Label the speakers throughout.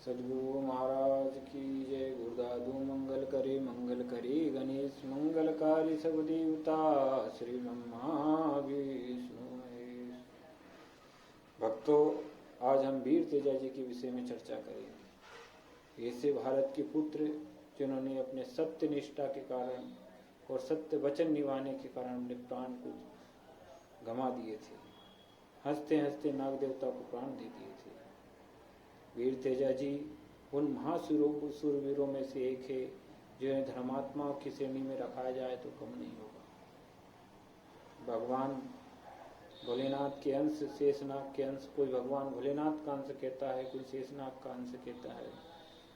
Speaker 1: सद्गुरु महाराज की जय। गुरुदादू मंगल करी गणेश मंगलकारी सब देवता श्री ब्रह्मा विष्णु महेश। भक्तों, आज हम वीर तेजा जी के विषय में चर्चा करेंगे। ऐसे भारत के पुत्र जिन्होंने अपने सत्य निष्ठा के कारण और सत्य वचन निभाने के कारण अपने प्राण को गंवा दिए थे। हंसते हंसते नाग देवता को प्राण दे दिए थे। वीर तेजा जी उन महाशूरवीरों में से एक है जिन्हें धर्मात्माओं की श्रेणी में रखा जाए तो कम नहीं होगा। भगवान भोलेनाथ के अंश, शेषनाग के अंश, कोई भगवान भोलेनाथ का अंश कहता है, कोई शेषनाग का अंश कहता है।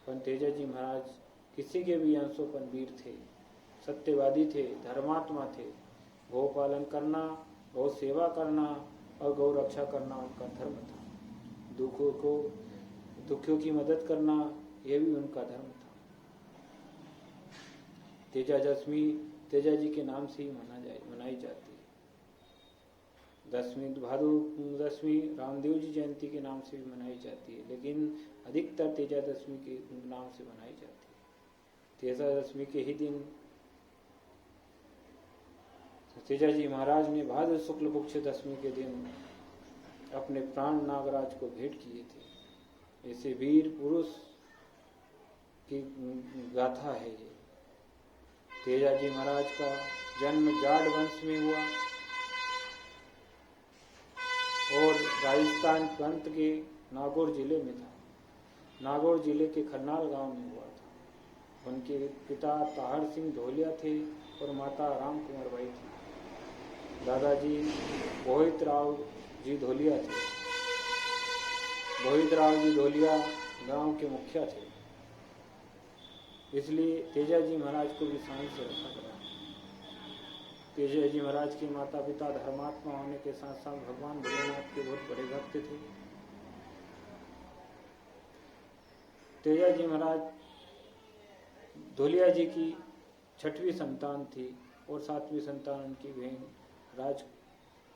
Speaker 1: पर तेजा जी महाराज किसी के भी अंशों पर वीर थे, सत्यवादी थे, धर्मात्मा थे। गौ पालन करना, गौ सेवा करना और गौ रक्षा करना उनका धर्म था। दुखियों की मदद करना यह भी उनका धर्म था। तेजा दशमी तेजा जी के नाम से ही मनाई जाती है। दशमी रामदेव जी जयंती के नाम से भी मनाई जाती है, लेकिन अधिकतर तेजा दशमी के नाम से मनाई जाती है। तेजा दशमी के ही दिन तेजा जी महाराज ने भाद्र शुक्ल पक्ष दशमी के दिन अपने प्राण नागराज को भेंट किए थे। ऐसे वीर पुरुष की गाथा है ये। तेजा जी महाराज का जन्म जाट वंश में हुआ और राजस्थान प्रांत के नागौर जिले में था। नागौर जिले के खरनाल गांव में हुआ था। उनके पिता ताहर सिंह धोलिया थे और माता राम कुमार बाई थी। दादाजी मोहित राव जी धोलिया थे। मोहित राव जी धोलिया गांव के मुखिया थे, इसलिए तेजा जी महाराज को भी शान से रखा गया। तेजा जी महाराज के माता पिता धर्मात्मा होने के साथ साथ भगवान भोलेनाथ के बहुत बड़े भक्त थे। तेजा जी महाराज धोलिया जी की 6वीं संतान थी और 7वीं संतान उनकी बहन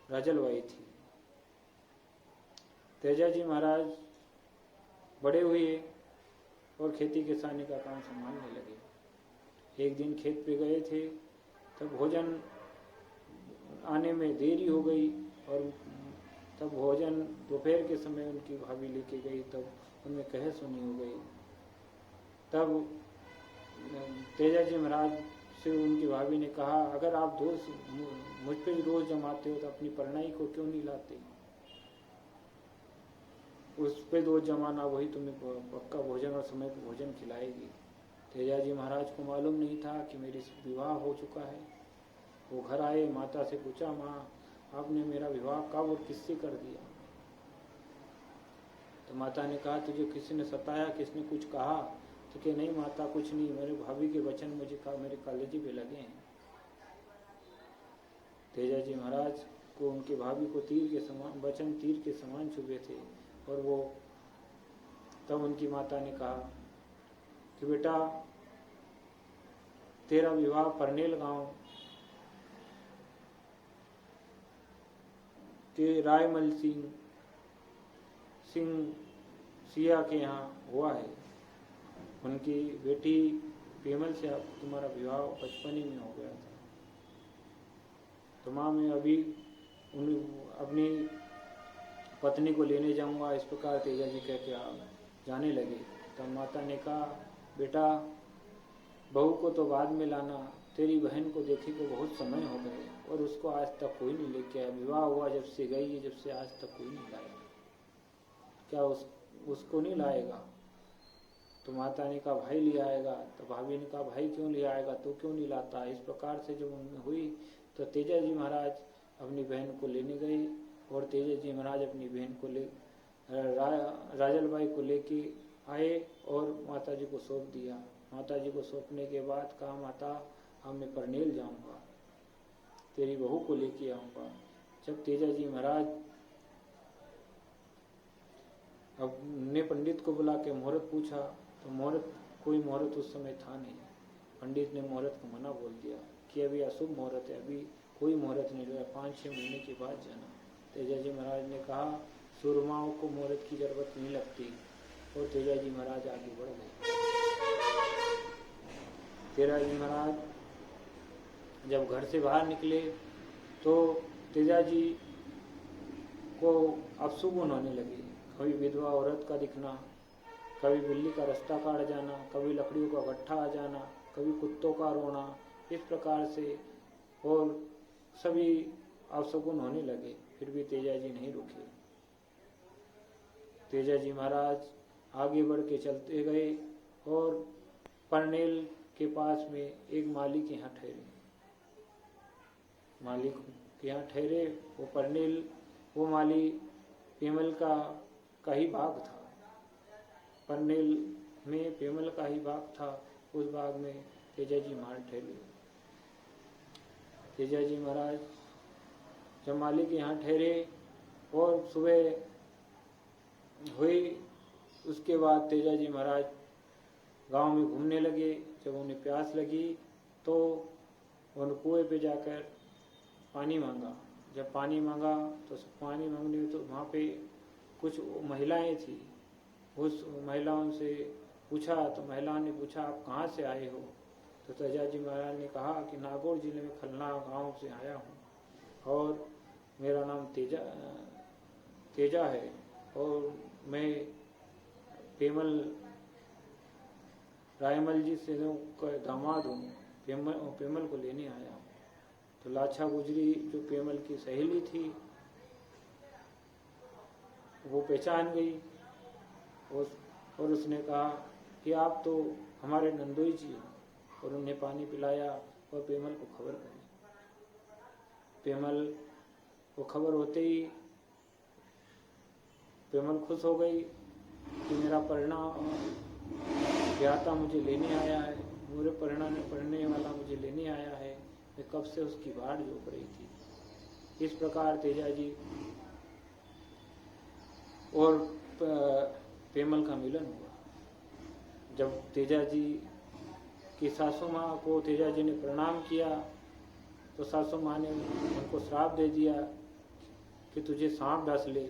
Speaker 1: राजलबाई थी। तेजा जी महाराज बड़े हुए और खेती किसानी का काम संभालने लगे। एक दिन खेत पे गए थे, तब भोजन आने में देरी हो गई और तब भोजन दोपहर के समय उनकी भाभी लेके गई, तब उनमें कह-सुनी हो गई। तब तेजा जी महाराज से उनकी भाभी ने कहा, अगर आप दोष मुझ पे रोज जमाते हो तो अपनी परनाई को क्यों नहीं लाते? उस पे दोष जमाना, वही तुम्हें पक्का भोजन और समय पर भोजन खिलाएगी। तेजा जी महाराज को मालूम नहीं था कि मेरी विवाह हो चुका है। वो घर आए, माता से पूछा, माँ आपने मेरा विवाह कब और किससे कर दिया? तो माता ने कहा, तुझे किसी ने सताया, किसने कुछ कहा? तो कि नहीं माता, कुछ नहीं, मेरे भाभी के वचन मुझे मेरे कलेजे पे लगे हैं। तेजा जी महाराज को उनके भाभी को वचन तीर के समान चुभे थे और वो तब उनकी माता ने कहा कि बेटा तेरा विवाह परनेल गांव के रायमल सिंह सिया के यहाँ हुआ है। उनकी बेटी पेमल से तुम्हारा विवाह बचपन ही में हो गया था। तो माँ मैं अभी अपनी पत्नी को लेने जाऊंगा, इस प्रकार तेजा जी कह के जाने लगे। तब माता ने कहा, बेटा बहू को तो बाद में लाना, तेरी बहन को देखे को बहुत समय हो गए और उसको आज तक कोई नहीं लेके आया। विवाह हुआ जब से गई है, जब से आज तक कोई नहीं लाया। क्या उसको नहीं लाएगा? तो माता ने कहा, भाई ले आएगा। तो भाभी ने कहा, भाई क्यों ले आएगा, तो क्यों नहीं लाता? इस प्रकार से जब उनमें हुई तो तेजा जी महाराज अपनी बहन को लेने गए और तेजा जी महाराज अपनी बहन को राजलबाई को लेके आए और माता जी को सौंप दिया। माता जी को सौंपने के बाद कहा, माता अब मैं परनेल जाऊंगा, तेरी बहू को लेके आऊंगा। जब तेजा जी महाराज अब ने पंडित को बुला के मुहूर्त पूछा तो कोई मुहूर्त उस समय था नहीं। पंडित ने मुहूर्त को मना बोल दिया कि अभी अशुभ मुहूर्त है, अभी कोई मुहूर्त नहीं हुआ, 5-6 महीने के बाद जाना। तेजा जी महाराज ने कहा, सूरमाओं को मुहूर्त की जरूरत नहीं लगती, और तेजाजी महाराज आगे बढ़ गए। तेजाजी महाराज जब घर से बाहर निकले तो तेजाजी को अपशुगुन होने लगे। कभी विधवा औरत का दिखना, कभी बिल्ली का रास्ता काट जाना, कभी लकड़ियों का गट्ठा आ जाना, कभी कुत्तों का रोना, इस प्रकार से और सभी अपशगुन होने लगे। फिर भी तेजाजी नहीं रुके। तेजाजी महाराज आगे बढ़ के चलते गए और परनेल के पास में एक माली के यहाँ ठहरे। मालिक के यहाँ ठहरे। वो परनेल, वो माली पेमल का ही बाग था। परनेल में पेमल का ही बाग था। उस बाग में तेजाजी महाराज ठहरे। तेजाजी महाराज जब माली के यहाँ ठहरे और सुबह हुई, उसके बाद तेजाजी महाराज गांव में घूमने लगे। जब उन्हें प्यास लगी तो उन्होंने कुएं पे जाकर पानी मांगा। जब पानी मांगा तो पानी मांगने में तो वहाँ पे कुछ महिलाएं थी। उस महिलाओं से पूछा तो महिलाओं ने पूछा, आप कहाँ से आए हो? तो तेजाजी महाराज ने कहा कि नागौर जिले में खलना गांव से आया हूँ और मेरा नाम तेजा है और मैं पेमल रायमल जी से दामाद हूँ, पेमल को लेने आया हूँ। तो लाछा गुजरी जो पेमल की सहेली थी वो पहचान गई और उसने कहा कि आप तो हमारे नंदोई जी हो, और उन्हें पानी पिलाया और पेमल को खबर करी। पेमल को खबर होते ही पेमल खुश हो गई कि मेरा परिणाम ज्ञाता मुझे लेने आया है, मेरे परिणाम पढ़ने वाला मुझे लेने आया है। मैं कब से उसकी बाट जोक रही थी। इस प्रकार तेजाजी और पेमल का मिलन हुआ। जब तेजाजी की सासू माँ को तेजाजी ने प्रणाम किया तो सासू माँ ने उनको श्राप दे दिया कि तुझे सांप डस ले,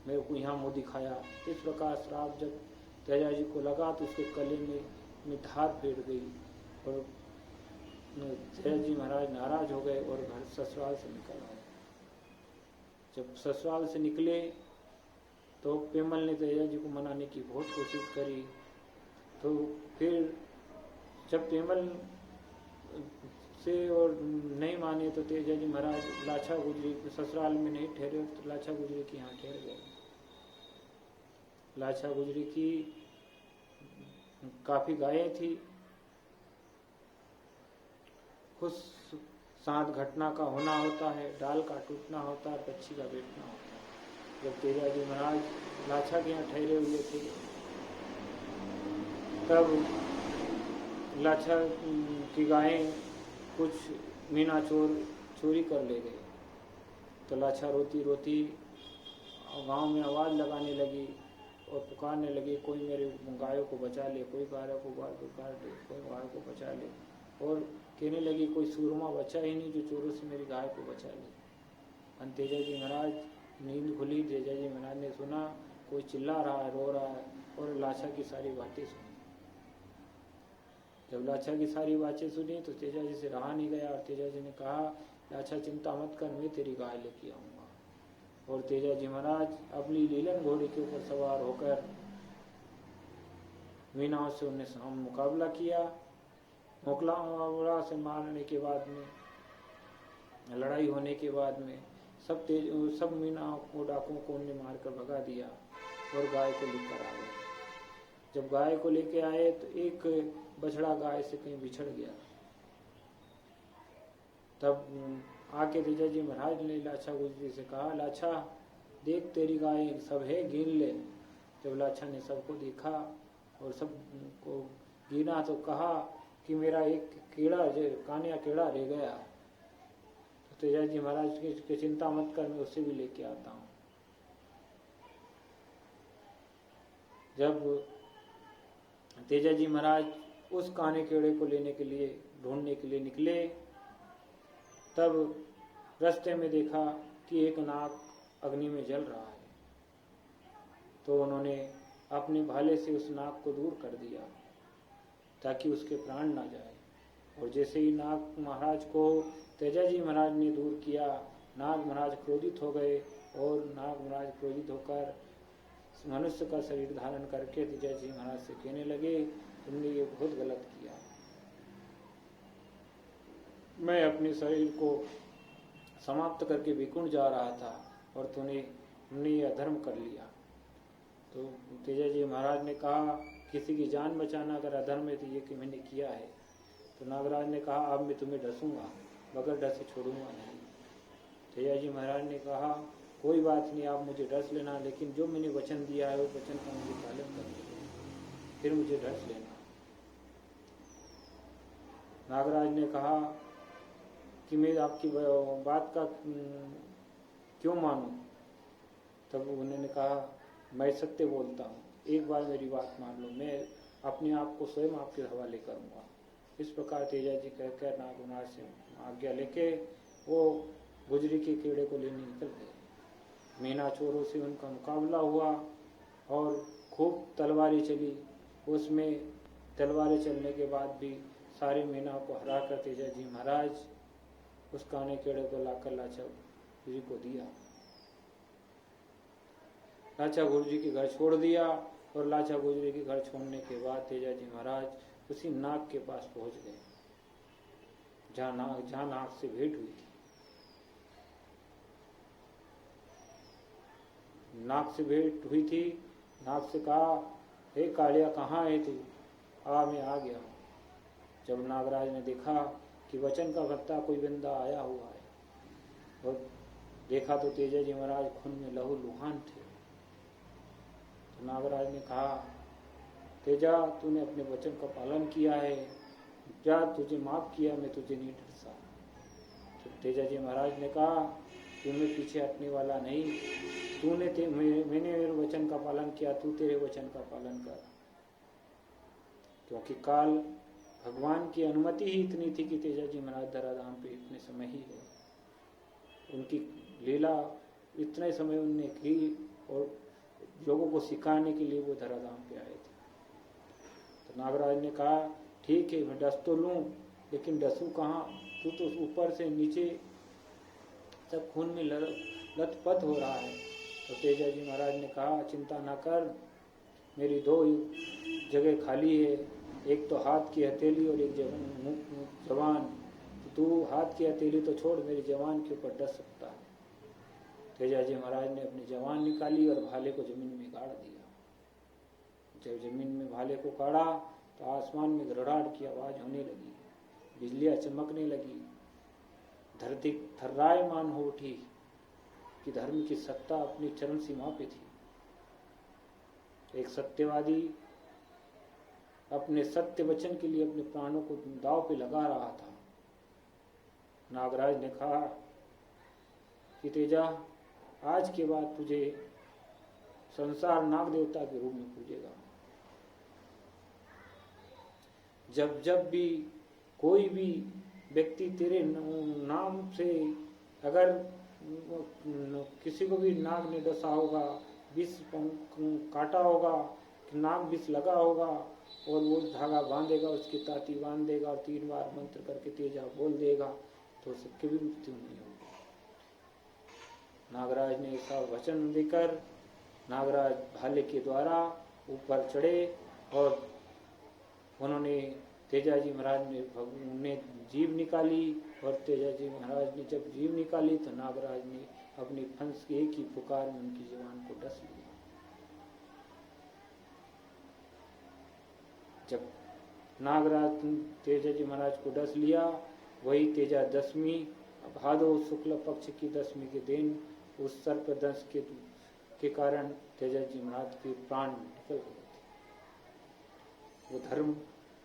Speaker 1: मेरे को यहाँ मुँह दिखाया। इस प्रकार श्राप जब तेजाजी को लगा तो उसके गले में धार फेर गई और तेजाजी महाराज नाराज हो गए और घर ससुराल से निकल आए। जब ससुराल से निकले तो पेमल ने तेजाजी को मनाने की बहुत कोशिश करी। तो फिर जब पेमल से और नहीं माने तो तेजाजी महाराज लाछा गुजरी ससुराल में नहीं ठहरे तो लाछा गुजरी के यहाँ ठहर गए। लाछा गुजरी की काफी गायें थी। उस साथ घटना का होना होता है, डाल का टूटना होता है, पक्षी का बैठना होता है। जब तेजाजी महाराज लाछा के यहाँ ठहरे हुए थे तब लाछा की गायें कुछ मीना चोरी कर ले गए। तो लाछा रोती रोती गांव में आवाज़ लगाने लगी और पुकारने लगी, कोई मेरे गायों को बचा ले, कोई गायों को काट ले, कोई गायों को बचा ले। और कहने लगी कोई सूरमा बचा ही नहीं जो चोरों से मेरी गाय को बचा ले। तेजाजी महाराज नींद खुली। तेजाजी महाराज ने सुना कोई चिल्ला रहा है, रो रहा है और लाछा की सारी बातें सुनी। जब लाछा की सारी बातें सुनी तो तेजाजी से रहा नहीं गया और तेजाजी ने कहा, लाछा चिंता मत कर, मैं तेरी गाय लेके आऊँगा। और तेजाजी महाराज अपनी लीलन घोड़ी के ऊपर सवार होकर मीनाओं से उन्हें सामने मुकाबला किया। मुकाबला से मारने के बाद में, लड़ाई होने के बाद में सब मीनाओं को, डाकुओं को उन्हें मारकर भगा दिया और गाय को लेकर आ गए। जब गाय को लेके आए तो एक बछड़ा गाय से कहीं बिछड़ गया। तब आके तेजाजी महाराज ने लाछा गुजरी से कहा, लाछा देख तेरी गाय सब है, गिन ले। जब लाछा ने सबको देखा और सबको गिना तो कहा कि मेरा एक कीड़ा कानिया कीड़ा रह गया। तो तेजाजी महाराज की चिंता मत कर, मैं उसे भी लेके आता हूँ। जब तेजाजी महाराज उस काने कीड़े को ढूंढने के लिए निकले तब रास्ते में देखा कि एक नाग अग्नि में जल रहा है। तो उन्होंने अपने भाले से उस नाग को दूर कर दिया ताकि उसके प्राण ना जाए। और जैसे ही नाग महाराज को तेजाजी महाराज ने दूर किया, नाग महाराज क्रोधित हो गए और नाग महाराज क्रोधित होकर मनुष्य का शरीर धारण करके तेजाजी महाराज से कहने लगे, तुमने ये बहुत गलत किया। मैं अपने शरीर को समाप्त करके विकुंठ जा रहा था और तुमने ये अधर्म कर लिया। तो तेजाजी महाराज ने कहा, किसी की जान बचाना अगर अधर्म है तो ये कि मैंने किया है। तो नागराज ने कहा, अब मैं तुम्हें डसूंगा, बगैर डर से छोड़ूंगा नहीं। तेजाजी महाराज ने कहा, कोई बात नहीं, आप मुझे डस लेना, लेकिन जो मैंने वचन दिया है उस वचन का मुझे पालन करना, फिर मुझे डस लेना। नागराज ने कहा कि मैं आपकी बात का क्यों मानूं? तब उन्होंने कहा, मैं सत्य बोलता हूँ, एक बार मेरी बात मान लो, मैं अपने आप को स्वयं आपके हवाले करूँगा। इस प्रकार तेजाजी कहकर नाग महाराज से आज्ञा लेके वो गुजरी के कीड़े को लेने निकल गए। मीना चोरों से उनका मुकाबला हुआ और खूब तलवारें चली। उसमें तलवारें चलने के बाद भी सारे मीना को हरा कर तेजाजी महाराज उस काने कीड़े को लाकर लाचा गुरु जी को दिया। लाचा गुरु जी के घर छोड़ दिया और लाचा गुरु जी के घर छोड़ने के बाद तेजाजी महाराज उसी नाग के पास पहुंच गए जहां नाग से भेंट हुई थी। नाग से भेंट हुई थी। नाग से कहा, हे कालिया, कहाँ है तू? मैं आ गया हूँ। जब नागराज ने देखा कि वचन का भक्ता कोई बंदा आया हुआ है और देखा तो तेजाजी महाराज खून में लहू लुहान थे। तो नागराज ने कहा, तेजा, तूने अपने वचन का पालन किया है, जा, तुझे माफ किया, मैं तुझे नहीं डरता। तो तेजाजी महाराज ने कहा, तुम्हें पीछे हटने वाला नहीं, मैंने मेरे वचन का पालन किया, तू तेरे वचन का पालन कर। क्योंकि काल भगवान की अनुमति ही इतनी थी कि तेजाजी महाराज धराधाम पे इतने समय ही है। उनकी लीला इतने समय उनने की और लोगों को सिखाने के लिए वो धराधाम पे आए थे। तो नागराज ने कहा, ठीक है, मैं डस तो लूं, लेकिन डसूं कहाँ? तू तो ऊपर से नीचे सब खून में लथपथ हो रहा है। तो तेजाजी महाराज ने कहा, चिंता ना कर, मेरी दो जगह खाली है, एक तो हाथ की हथेली और एक जवान। तू हाथ की हथेली तो छोड़, मेरी जवान के ऊपर डस सकता है। तेजाजी महाराज ने अपनी जवान निकाली और भाले को जमीन में गाड़ दिया। जब जमीन में भाले को गाड़ा तो आसमान में घड़ाहट की आवाज होने लगी, बिजलियां चमकने लगी, धरती थर्रायमान हो उठी कि धर्म की सत्ता अपनी चरम सीमा पे थी। एक सत्यवादी अपने सत्य वचन के लिए अपने प्राणों को दांव पे लगा रहा था। नागराज ने कहा कि तेजा, आज के बाद तुझे संसार नाग देवता के रूप में पूजेगा। जब जब भी कोई भी व्यक्ति तेरे नाम से अगर किसी को भी नाग ने डसा होगा, विष काटा होगा, नाग विष लगा होगा और वो धागा बांधेगा, उसकी ताती बांध देगा और 3 बार मंत्र करके तेजा बोल देगा तो उसकी कभी मृत्यु नहीं होगी। नागराज ने ऐसा वचन देकर नागराज भाले के द्वारा ऊपर चढ़े और उन्होंने तेजाजी महाराज ने जीभ निकाली और तेजाजी महाराज ने जब जीभ निकाली तो नागराज ने अपनी फंस के एक ही पुकार में उनकी जवान को डस लिया। जब नागराज तेजाजी महाराज को डस लिया, वही तेजा दशमी भादो शुक्ल पक्ष की दशमी के दिन उस सर्पदंश के कारण तेजाजी महाराज के प्राण निकल गए थे। वो धर्म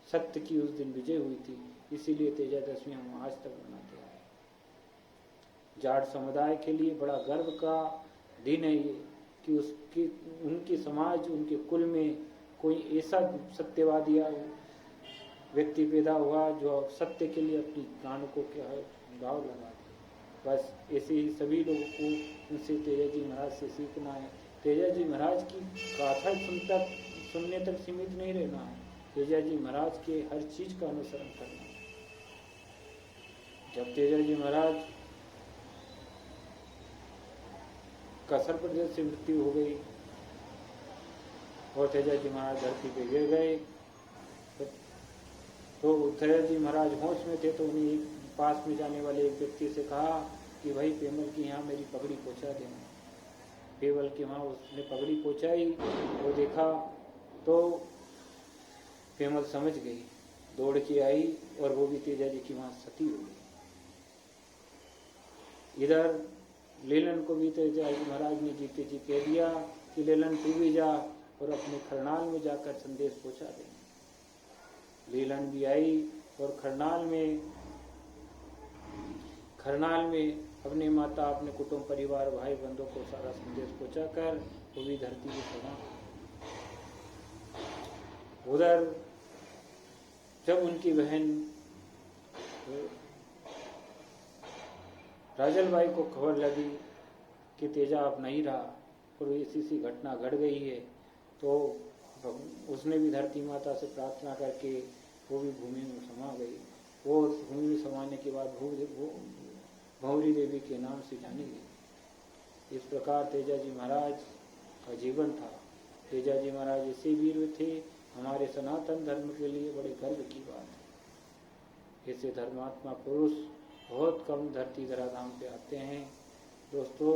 Speaker 1: सत्य की उस दिन विजय हुई थी, इसीलिए तेजा दशमी हम आज तक मनाते हैं। जाट समुदाय के लिए बड़ा गर्व का दिन है ये कि उनकी समाज, उनके कुल में कोई ऐसा सत्यवादी व्यक्ति पैदा हुआ जो सत्य के लिए अपनी प्राण को दाव लगा दे। बस ऐसे ही सभी लोगों को उनसे तेजाजी महाराज से सीखना है तेजा जी महाराज की गाथा सुनने तक सीमित नहीं रहना है। तेजा जी महाराज के हर चीज का अनुसरण करना है। जब तेजा जी महाराज कसर प्रदेश से मृत्यु हो गई और तेजा जी महाराज धरती पे गिर गए, तो तेजा जी महाराज होश में थे, तो उन्हें एक पास में जाने वाले एक व्यक्ति से कहा कि भाई पेमल की यहाँ मेरी पगड़ी पहुँचा देना। पेमल के वहाँ उसने पगड़ी पहुँचाई और देखा तो पेमल समझ गई, दौड़ के आई और वो भी तेजा जी की वहाँ सती हो गई। इधर लीलन को भी तेजा जी महाराज ने जीते जी कह दिया कि लीलन तू भी जा और अपने खरनाल में जाकर संदेश पहुँचा दे। लीलन भी आई और खरनाल में अपने माता, अपने कुटुंब परिवार, भाई बंधुओं को सारा संदेश पहुँचाकर वो भी धरती की समा। उधर जब उनकी बहन राजलबाई को खबर लगी कि तेजा अब नहीं रहा और ऐसी सी घटना घट गई है, तो उसने भी धरती माता से प्रार्थना करके वो भी भूमि में समा गई और भूमि में समाने के बाद भंवरी देवी के नाम से जानी गई। इस प्रकार तेजा जी महाराज का जीवन था। तेजा जी महाराज ऐसे वीर थे, हमारे सनातन धर्म के लिए बड़े गर्व की बात है। ऐसे धर्मात्मा पुरुष बहुत कम धरती धराधाम पे आते हैं। दोस्तों,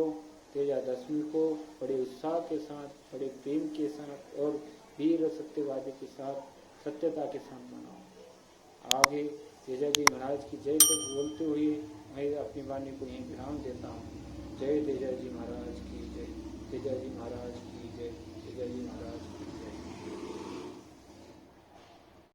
Speaker 1: तेजा दशमी को बड़े उत्साह के साथ, बड़े प्रेम के साथ और वीर सत्यवादी के साथ, सत्यता के साथ मनाओ। आगे तेजा जी महाराज की जय को बोलते हुए मैं अपनी वाणी को यहीं विराम देता हूँ। जय तेजा जी महाराज की जय, तेजा जी महाराज की जय, तेजा जी महाराज